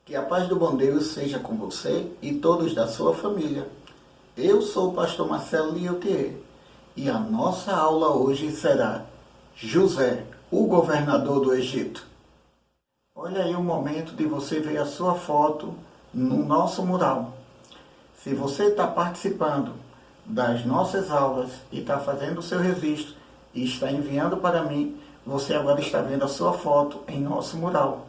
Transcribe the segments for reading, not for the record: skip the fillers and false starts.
Que a paz do bom Deus seja com você e todos da sua família. Eu sou o pastor Marcelo Liotier e a nossa aula hoje será José, o governador do Egito. Olha aí o momento de você ver a sua foto no nosso mural. Se você está participando das nossas aulas e está fazendo o seu registro e está enviando para mim, você agora está vendo a sua foto em nosso mural.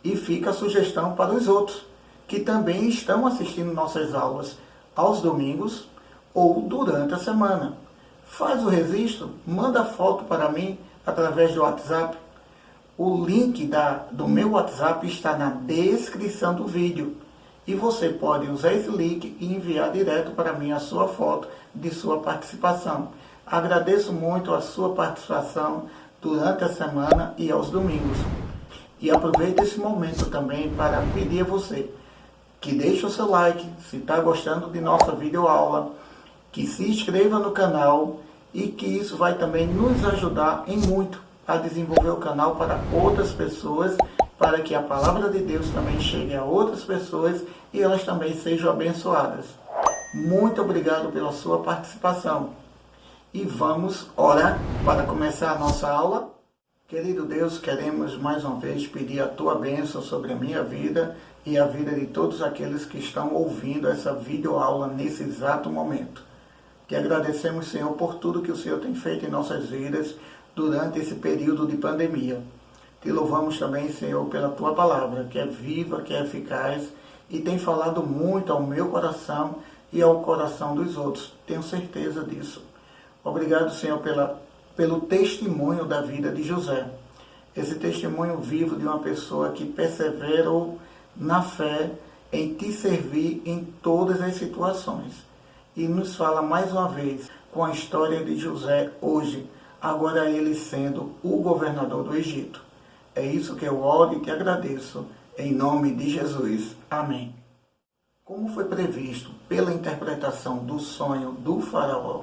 E fica a sugestão para os outros, que também estão assistindo nossas aulas aos domingos ou durante a semana. Faz o registro, manda a foto para mim através do WhatsApp. O link do meu WhatsApp está na descrição do vídeo. E você pode usar esse link e enviar direto para mim a sua foto de sua participação. Agradeço muito a sua participação durante a semana e aos domingos. E aproveito esse momento também para pedir a você que deixe o seu like, se está gostando de nossa videoaula, que se inscreva no canal e que isso vai também nos ajudar em muito a desenvolver o canal para outras pessoas, para que a palavra de Deus também chegue a outras pessoas e elas também sejam abençoadas. Muito obrigado pela sua participação. E vamos orar para começar a nossa aula. Querido Deus, queremos mais uma vez pedir a Tua bênção sobre a minha vida e a vida de todos aqueles que estão ouvindo essa videoaula nesse exato momento. Te agradecemos, Senhor, por tudo que o Senhor tem feito em nossas vidas durante esse período de pandemia. Te louvamos também, Senhor, pela Tua palavra, que é viva, que é eficaz e tem falado muito ao meu coração e ao coração dos outros. Tenho certeza disso. Obrigado, Senhor, pelo testemunho da vida de José. Esse testemunho vivo de uma pessoa que perseverou na fé em te servir em todas as situações. E nos fala mais uma vez com a história de José hoje, agora ele sendo o governador do Egito. É isso que eu oro e te agradeço, em nome de Jesus. Amém. Como foi previsto pela interpretação do sonho do faraó,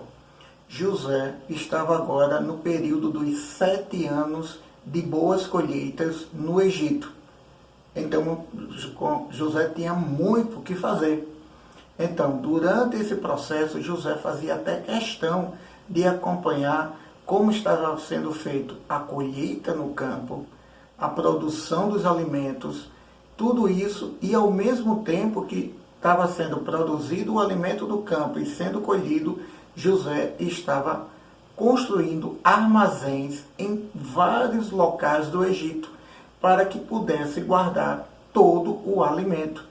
José estava agora no período dos 7 anos de boas colheitas no Egito. Então, José tinha muito o que fazer. Então, durante esse processo, José fazia até questão de acompanhar como estava sendo feito a colheita no campo, a produção dos alimentos, tudo isso, e ao mesmo tempo que estava sendo produzido o alimento do campo e sendo colhido, José estava construindo armazéns em vários locais do Egito para que pudesse guardar todo o alimento.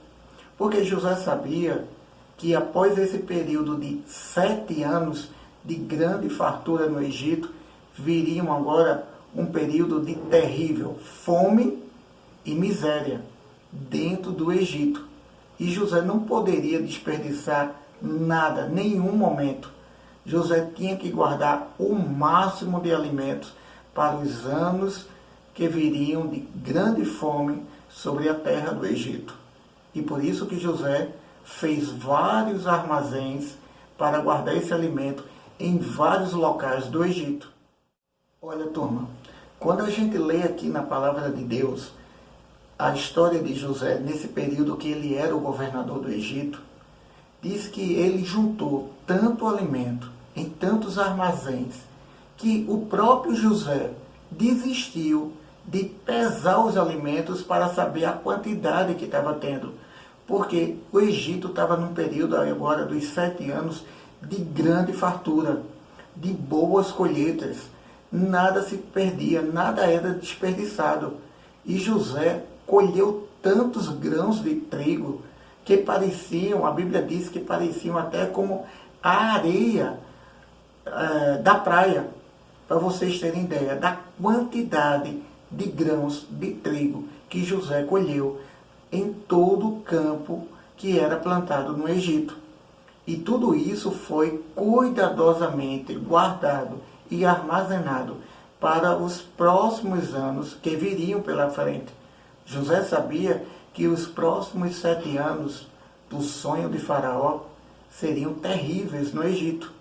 Porque José sabia que após esse período de 7 anos de grande fartura no Egito, viriam agora um período de terrível fome e miséria dentro do Egito. E José não poderia desperdiçar nada, nenhum momento. José tinha que guardar o máximo de alimentos para os anos que viriam de grande fome sobre a terra do Egito. E por isso que José fez vários armazéns para guardar esse alimento em vários locais do Egito. Olha, turma, quando a gente lê aqui na palavra de Deus a história de José nesse período que ele era o governador do Egito, diz que ele juntou tanto alimento em tantos armazéns que o próprio José desistiu de pesar os alimentos para saber a quantidade que estava tendo. Porque o Egito estava num período agora dos 7 anos de grande fartura, de boas colheitas. Nada se perdia, nada era desperdiçado. E José colheu tantos grãos de trigo que pareciam, a Bíblia diz que pareciam até como a areia da praia, para vocês terem ideia da quantidade de grãos de trigo que José colheu em todo o campo que era plantado no Egito. E tudo isso foi cuidadosamente guardado e armazenado para os próximos anos que viriam pela frente. José sabia que os próximos 7 anos do sonho de Faraó seriam terríveis no Egito.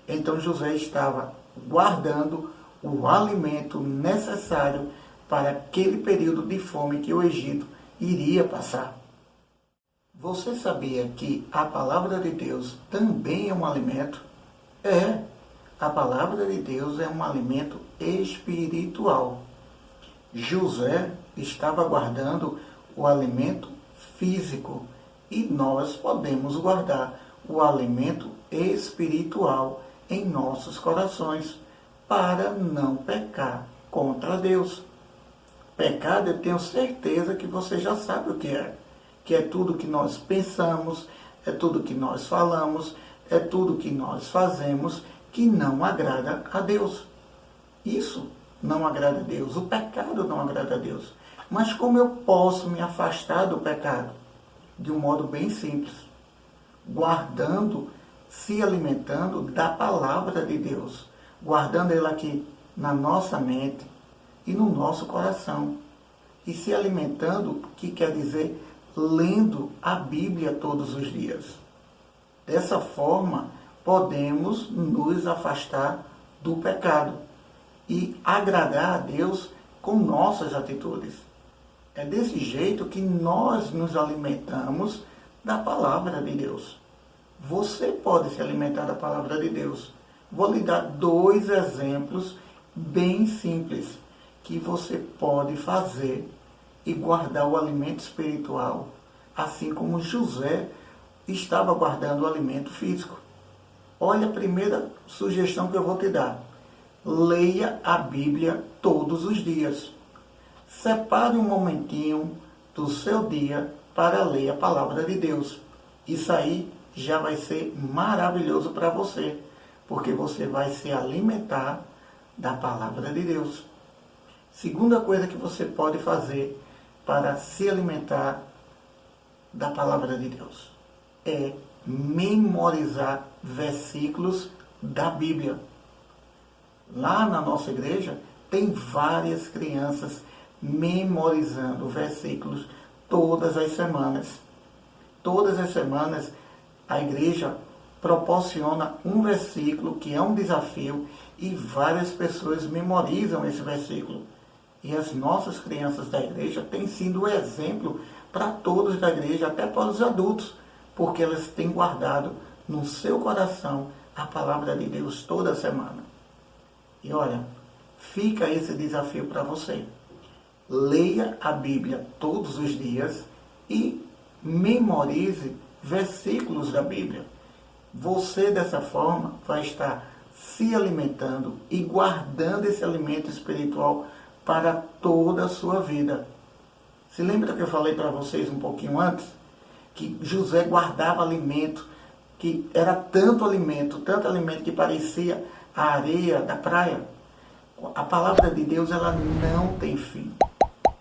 Então José estava guardando o alimento necessário para aquele período de fome que o Egito iria passar. Você sabia que a palavra de Deus também é um alimento? É, a palavra de Deus é um alimento espiritual. José estava guardando o alimento físico e nós podemos guardar o alimento espiritual em nossos corações para não pecar contra Deus. Pecado, eu tenho certeza que você já sabe o que é tudo que nós pensamos, é tudo que nós falamos, é tudo que nós fazemos que não agrada a Deus. Isso não agrada a Deus, o pecado não agrada a Deus. Mas como eu posso me afastar do pecado? De um modo bem simples, guardando, se alimentando da palavra de Deus, guardando ela aqui na nossa mente e no nosso coração. E se alimentando, que quer dizer lendo a Bíblia todos os dias. Dessa forma, podemos nos afastar do pecado e agradar a Deus com nossas atitudes. É desse jeito que nós nos alimentamos da palavra de Deus. Você pode se alimentar da palavra de Deus. Vou lhe dar 2 exemplos bem simples que você pode fazer e guardar o alimento espiritual, assim como José estava guardando o alimento físico. Olha a primeira sugestão que eu vou te dar. Leia a Bíblia todos os dias. Separe um momentinho do seu dia para ler a palavra de Deus. Isso aí já vai ser maravilhoso para você, porque você vai se alimentar da palavra de Deus. Segunda coisa que você pode fazer para se alimentar da palavra de Deus é memorizar versículos da Bíblia. Lá na nossa igreja tem várias crianças memorizando versículos todas as semanas. Todas as semanas a igreja proporciona um versículo que é um desafio e várias pessoas memorizam esse versículo. E as nossas crianças da igreja têm sido um exemplo para todos da igreja, até para os adultos, porque elas têm guardado no seu coração a palavra de Deus toda semana. E olha, fica esse desafio para você. Leia a Bíblia todos os dias e memorize versículos da Bíblia. Você, dessa forma, vai estar se alimentando e guardando esse alimento espiritual para toda a sua vida. Se lembra que eu falei para vocês um pouquinho antes? Que José guardava alimento, que era tanto alimento que parecia a areia da praia. A palavra de Deus, ela não tem fim.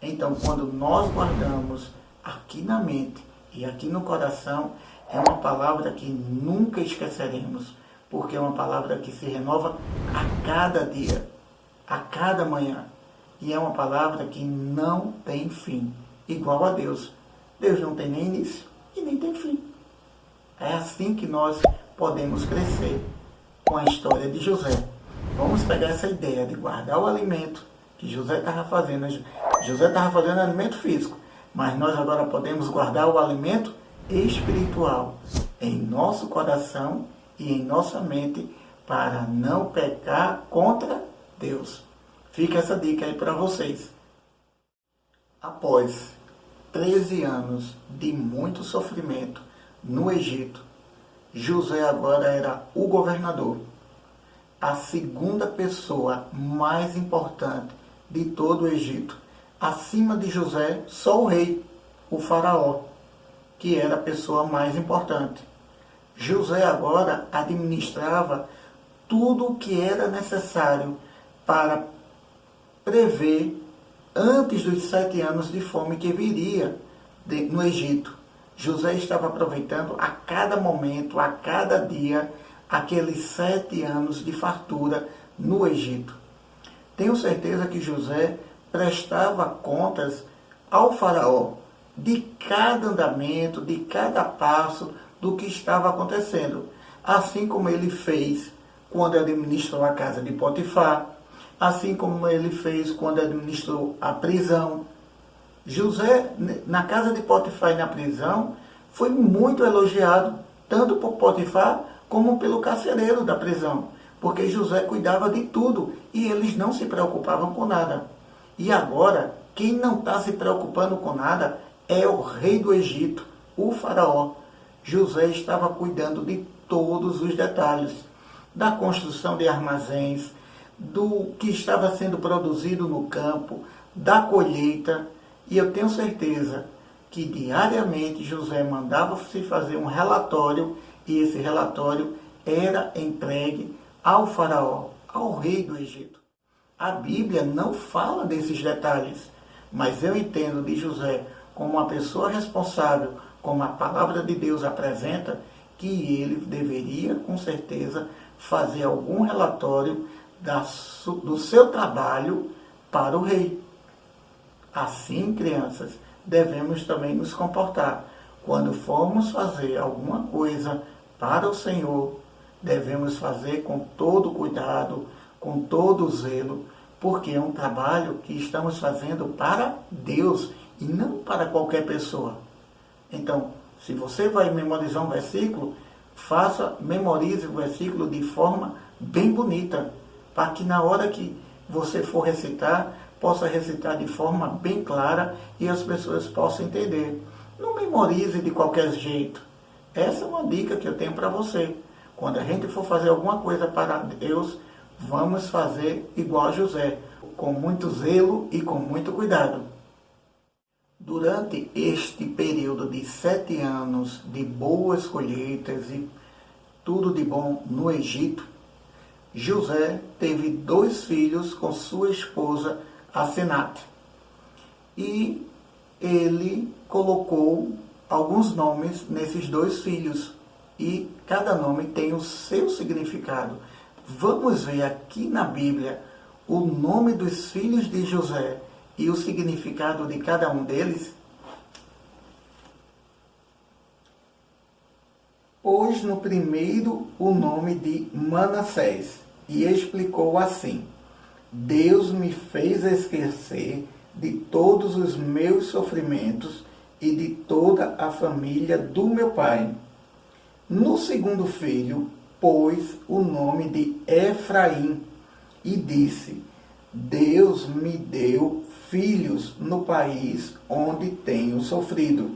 Então, quando nós guardamos aqui na mente e aqui no coração, é uma palavra que nunca esqueceremos, porque é uma palavra que se renova a cada dia, a cada manhã. E é uma palavra que não tem fim, igual a Deus. Deus não tem nem início e nem tem fim. É assim que nós podemos crescer com a história de José. Vamos pegar essa ideia de guardar o alimento que José estava fazendo. José estava fazendo alimento físico, mas nós agora podemos guardar o alimento espiritual em nosso coração e em nossa mente para não pecar contra Deus. Fica essa dica aí para vocês. Após 13 anos de muito sofrimento no Egito, José agora era o governador, a segunda pessoa mais importante de todo o Egito. Acima de José, só o rei, o faraó, que era a pessoa mais importante. José agora administrava tudo o que era necessário para prever antes dos 7 anos de fome que viria no Egito. José estava aproveitando a cada momento, a cada dia, aqueles 7 anos de fartura no Egito. Tenho certeza que José prestava contas ao faraó de cada andamento, de cada passo do que estava acontecendo, assim como ele fez quando administrou a casa de Potifar, assim como ele fez quando administrou a prisão. José, na casa de Potifar e na prisão, foi muito elogiado, tanto por Potifar como pelo carcereiro da prisão, porque José cuidava de tudo e eles não se preocupavam com nada. E agora, quem não está se preocupando com nada é o rei do Egito, o faraó. José estava cuidando de todos os detalhes, da construção de armazéns, do que estava sendo produzido no campo, da colheita, e eu tenho certeza que diariamente José mandava se fazer um relatório, e esse relatório era entregue ao faraó, ao rei do Egito. A Bíblia não fala desses detalhes, mas eu entendo de José como uma pessoa responsável, como a palavra de Deus apresenta, que ele deveria, com certeza, fazer algum relatório do seu trabalho para o rei. Assim, crianças, devemos também nos comportar. Quando formos fazer alguma coisa para o Senhor, devemos fazer com todo cuidado, com todo zelo, porque é um trabalho que estamos fazendo para Deus e não para qualquer pessoa. Então, se você vai memorizar um versículo, memorize o versículo de forma bem bonita, para que na hora que você for recitar, possa recitar de forma bem clara e as pessoas possam entender. Não memorize de qualquer jeito. Essa é uma dica que eu tenho para você. Quando a gente for fazer alguma coisa para Deus, vamos fazer igual a José, com muito zelo e com muito cuidado. Durante este período de 7 anos de boas colheitas e tudo de bom no Egito, José teve 2 filhos com sua esposa Asenate. E ele colocou alguns nomes nesses 2 filhos. E cada nome tem o seu significado. Vamos ver aqui na Bíblia o nome dos filhos de José e o significado de cada um deles. Pôs no primeiro o nome de Manassés e explicou assim: Deus me fez esquecer de todos os meus sofrimentos e de toda a família do meu pai. No segundo filho, pôs o nome de Efraim e disse: Deus me deu filhos no país onde tenho sofrido.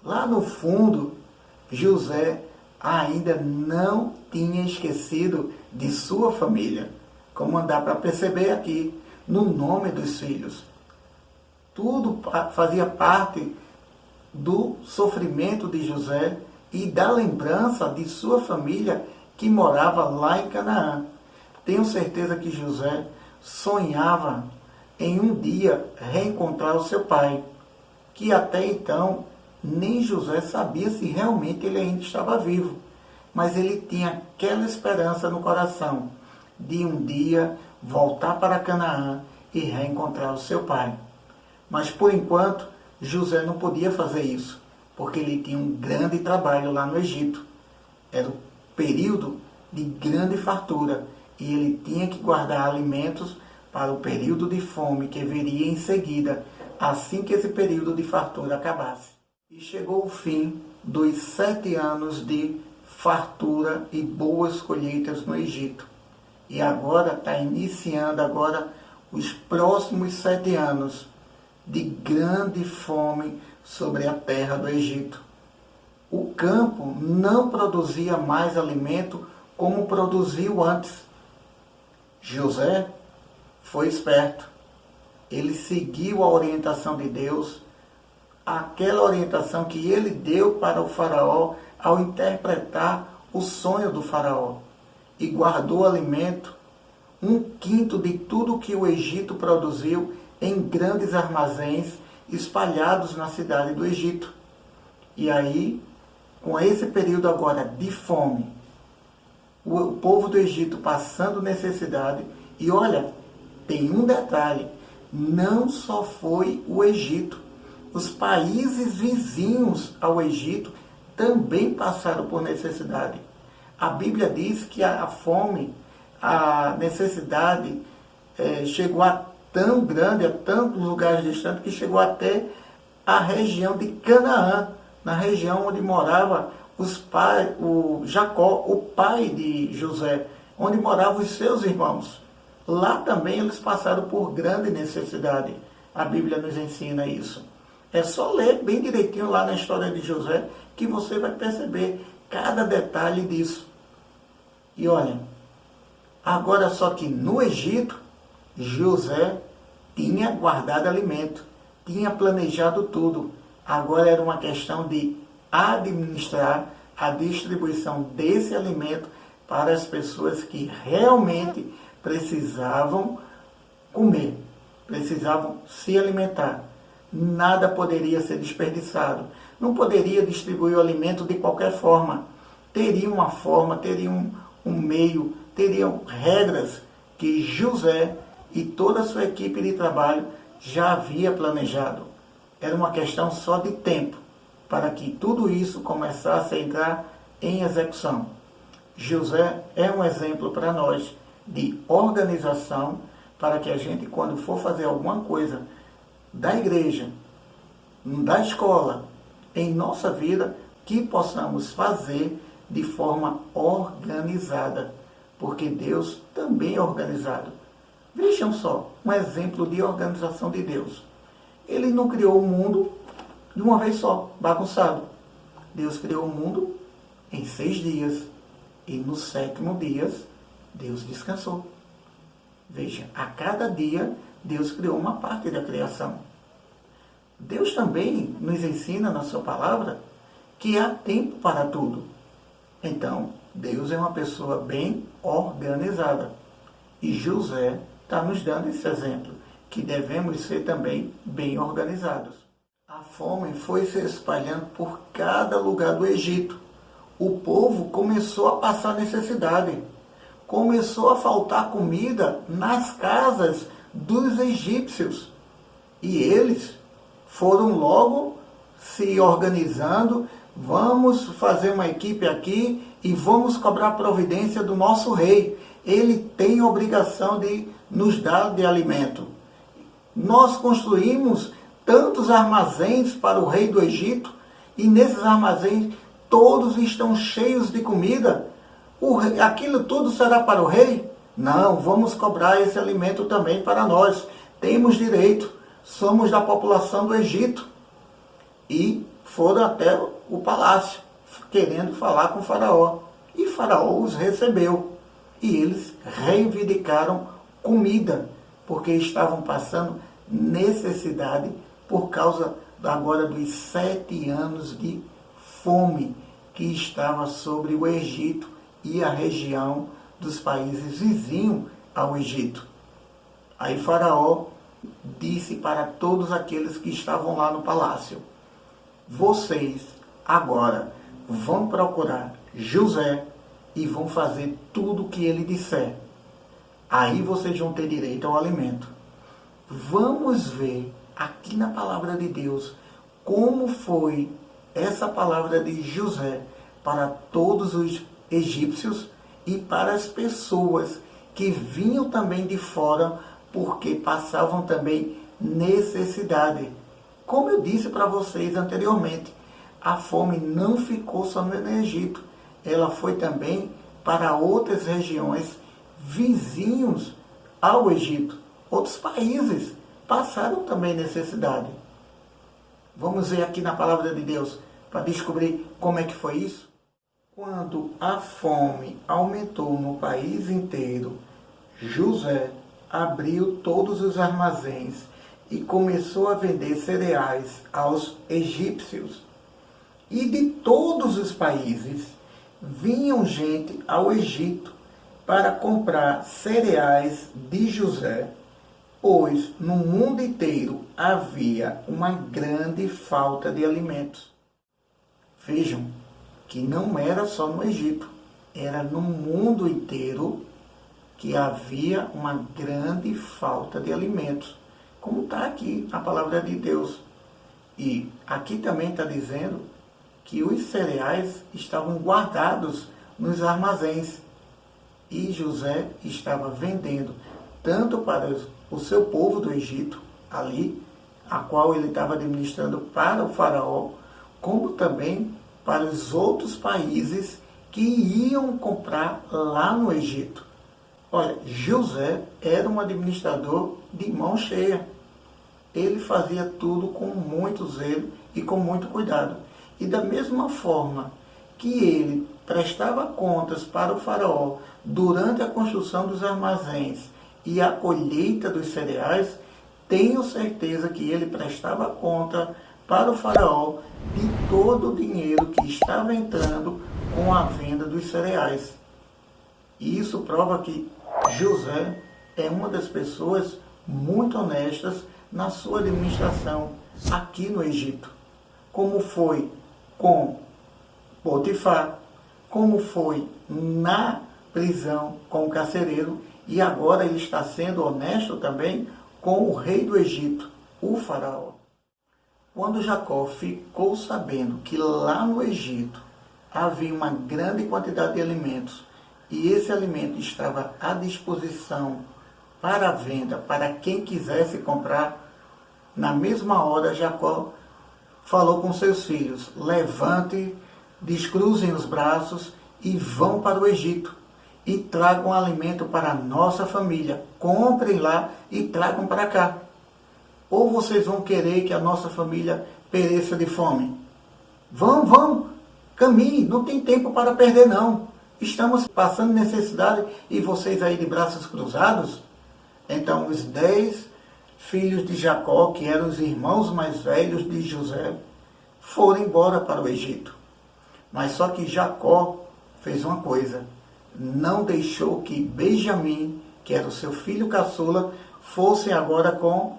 Lá no fundo, José ainda não tinha esquecido de sua família, como dá para perceber aqui no nome dos filhos. Tudo fazia parte do sofrimento de José e da lembrança de sua família que morava lá em Canaã. Tenho certeza que José sonhava em um dia reencontrar o seu pai, que até então nem José sabia se realmente ele ainda estava vivo, mas ele tinha aquela esperança no coração de um dia voltar para Canaã e reencontrar o seu pai. Mas por enquanto, José não podia fazer isso, porque ele tinha um grande trabalho lá no Egito. Era o período de grande fartura e ele tinha que guardar alimentos para o período de fome que viria em seguida, assim que esse período de fartura acabasse. E chegou o fim dos 7 anos de fartura e boas colheitas no Egito. E agora está iniciando os próximos 7 anos de grande fome sobre a terra do Egito. O campo não produzia mais alimento como produziu antes. José foi esperto. Ele seguiu a orientação de Deus, aquela orientação que ele deu para o faraó ao interpretar o sonho do faraó, e guardou alimento, 1/5 de tudo que o Egito produziu, em grandes armazéns espalhados na cidade do Egito. E aí, com esse período agora de fome, o povo do Egito passando necessidade, e olha, tem um detalhe, não só foi o Egito, os países vizinhos ao Egito também passaram por necessidade. A Bíblia diz que a fome, a necessidade chegou a tão grande, a tantos lugares distantes, que chegou até a região de Canaã, na região onde morava o Jacó, o pai de José, onde moravam os seus irmãos. Lá também eles passaram por grande necessidade. A Bíblia nos ensina isso. É só ler bem direitinho lá na história de José que você vai perceber cada detalhe disso. E olha, agora só que no Egito, José tinha guardado alimento, tinha planejado tudo. Agora era uma questão de administrar a distribuição desse alimento para as pessoas que realmente precisavam comer, precisavam se alimentar. Nada poderia ser desperdiçado. Não poderia distribuir o alimento de qualquer forma. Teria uma forma, teria um meio, teriam regras que José e toda a sua equipe de trabalho já havia planejado. Era uma questão só de tempo para que tudo isso começasse a entrar em execução. José é um exemplo para nós de organização, para que a gente, quando for fazer alguma coisa da igreja, da escola, em nossa vida, que possamos fazer de forma organizada, porque Deus também é organizado. Vejam só, um exemplo de organização de Deus. Ele não criou o mundo de uma vez só, bagunçado. Deus criou o mundo em 6 dias, e no 7º dia, Deus descansou. Veja, a cada dia, Deus criou uma parte da criação. Deus também nos ensina na sua palavra que há tempo para tudo. Então, Deus é uma pessoa bem organizada. E José está nos dando esse exemplo, que devemos ser também bem organizados. A fome foi se espalhando por cada lugar do Egito. O povo começou a passar necessidade. Começou a faltar comida nas casas dos egípcios. E eles foram logo se organizando. Vamos fazer uma equipe aqui e vamos cobrar providência do nosso rei. Ele tem obrigação de nos dar de alimento. Nós construímos tantos armazéns para o rei do Egito, e nesses armazéns todos estão cheios de comida. Aquilo tudo será para o rei? Não, vamos cobrar esse alimento também para nós. Temos direito, somos da população do Egito. E foram até o palácio, querendo falar com Faraó. E Faraó os recebeu. E eles reivindicaram comida, porque estavam passando necessidade por causa agora dos 7 anos de fome que estava sobre o Egito e a região dos países vizinhos ao Egito. Aí Faraó disse para todos aqueles que estavam lá no palácio: vocês agora vão procurar José e vão fazer tudo o que ele disser. Aí vocês vão ter direito ao alimento. Vamos ver aqui na palavra de Deus como foi essa palavra de José para todos os egípcios e para as pessoas que vinham também de fora, porque passavam também necessidade. Como eu disse para vocês anteriormente, a fome não ficou só no Egito, ela foi também para outras regiões vizinhos ao Egito. Outros países passaram também necessidade. Vamos ver aqui na palavra de Deus para descobrir como é que foi isso. Quando a fome aumentou no país inteiro, José abriu todos os armazéns e começou a vender cereais aos egípcios. E de todos os países vinham gente ao Egito para comprar cereais de José, pois no mundo inteiro havia uma grande falta de alimentos. Vejam que não era só no Egito, era no mundo inteiro que havia uma grande falta de alimentos, como está aqui na palavra de Deus. E aqui também está dizendo que os cereais estavam guardados nos armazéns e José estava vendendo tanto para o seu povo do Egito, ali, a qual ele estava administrando para o faraó, como também para os outros países que iam comprar lá no Egito. Olha, José era um administrador de mão cheia. Ele fazia tudo com muito zelo e com muito cuidado. E da mesma forma que ele prestava contas para o faraó durante a construção dos armazéns e a colheita dos cereais, tenho certeza que ele prestava conta para o faraó de todo o dinheiro que estava entrando com a venda dos cereais. E isso prova que José é uma das pessoas muito honestas na sua administração aqui no Egito. Como foi com Potifar, como foi na prisão com o carcereiro, e agora ele está sendo honesto também com o rei do Egito, o faraó. Quando Jacó ficou sabendo que lá no Egito havia uma grande quantidade de alimentos e esse alimento estava à disposição para a venda, para quem quisesse comprar, na mesma hora Jacó falou com seus filhos: levante, descruzem os braços e vão para o Egito e tragam alimento para a nossa família. Comprem lá e tragam para cá. Ou vocês vão querer que a nossa família pereça de fome? Vão, caminhe, não tem tempo para perder não. Estamos passando necessidade e vocês aí de braços cruzados? Então os 10 filhos de Jacó, que eram os irmãos mais velhos de José, foram embora para o Egito. Mas só que Jacó fez uma coisa: não deixou que Benjamim, que era o seu filho caçula, fosse agora com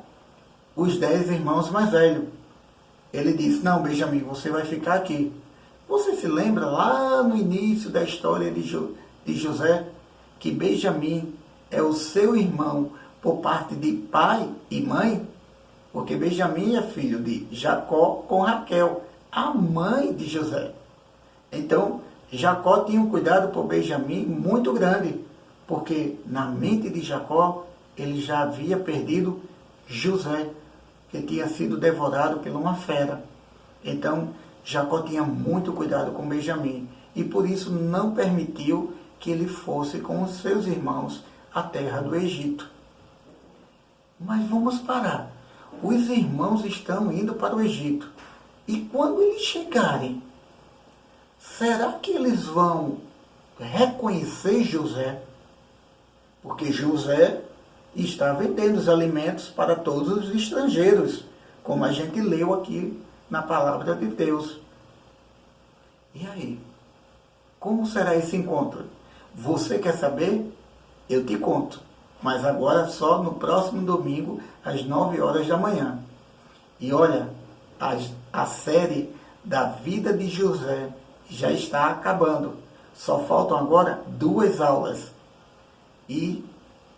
os 10 irmãos mais velhos. Ele disse: não, Benjamim, você vai ficar aqui. Você se lembra lá no início da história de José, que Benjamim é o seu irmão por parte de pai e mãe? Porque Benjamim é filho de Jacó com Raquel, a mãe de José. Então, Jacó tinha um cuidado por Benjamim muito grande, porque na mente de Jacó ele já havia perdido José, que tinha sido devorado por uma fera. Então, Jacó tinha muito cuidado com Benjamim e por isso não permitiu que ele fosse com os seus irmãos à terra do Egito. Mas vamos parar. Os irmãos estão indo para o Egito. E quando eles chegarem, será que eles vão reconhecer José? Porque José está vendendo os alimentos para todos os estrangeiros, como a gente leu aqui na palavra de Deus. E aí? Como será esse encontro? Você quer saber? Eu te conto. Mas agora só no próximo domingo, às 9 horas da manhã. E olha, a série da vida de José já está acabando. Só faltam agora 2 aulas. E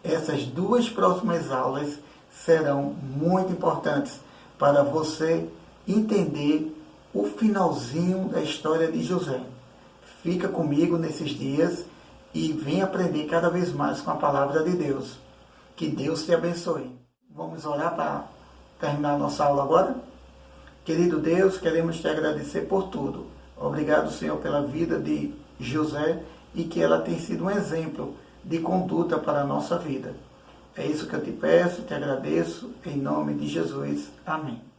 essas 2 próximas aulas serão muito importantes para você entender o finalzinho da história de José. Fica comigo nesses dias e vem aprender cada vez mais com a palavra de Deus. Que Deus te abençoe. Vamos orar para terminar a nossa aula agora? Querido Deus, queremos te agradecer por tudo. Obrigado, Senhor, pela vida de José e que ela tem sido um exemplo de conduta para a nossa vida. É isso que eu te peço, te agradeço, em nome de Jesus. Amém.